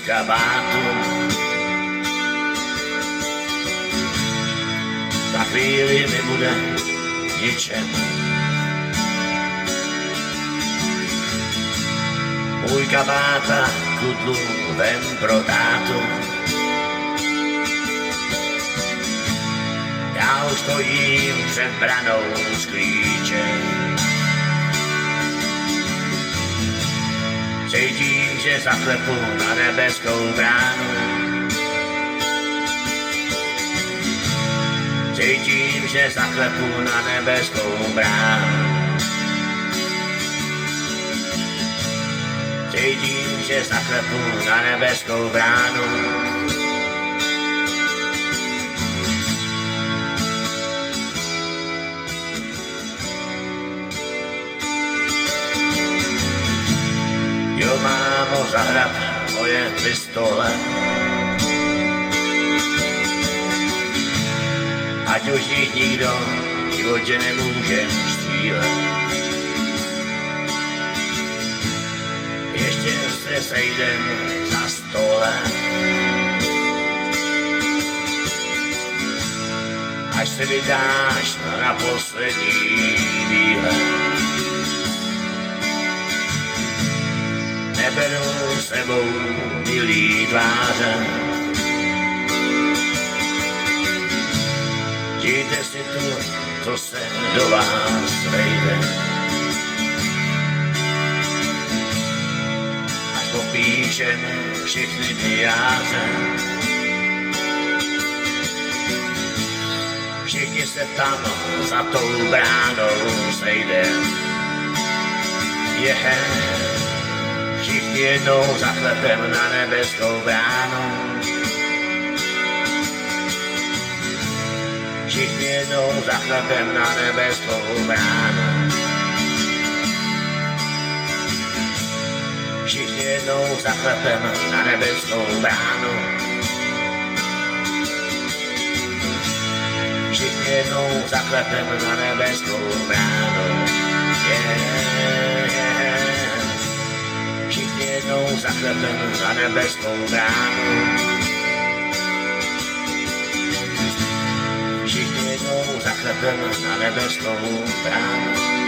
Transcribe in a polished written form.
kabátu. Za chvíli mi bude ničem. Můj kabáta kudlu vem pro tátu. Já už stojím před branou s klíčem. Cítím, že zaklepu na nebeskou bránu. Cítím, že zaklepu na nebeskou bránu. Cítím, že zaklepu na nebeskou bránu. Jo, mámo, zahrab moje pistole. Ať už jich nikdo v životě nemůže střílet. Ještě se sejdem za stolem. Až se vydáš na poslední výlet. Neberu sebou milý tváře. Žijte si tu, co se do vás vejde. Až popíšem všechny diáře. Všichni se tam za tou bránou sejdem. Všichni jednou zaklepem na nebeskou bránu. Všichni jednou zaklepem na nebeskou bránu. Všichni jednou zaklepem na nebeskou bránu. Všichni jednou zaklepem na nebeskou bránu. Všichni jednou zaklepem na nebeskou bránu. Všichni jednou zaklepem na nebeskou bránu.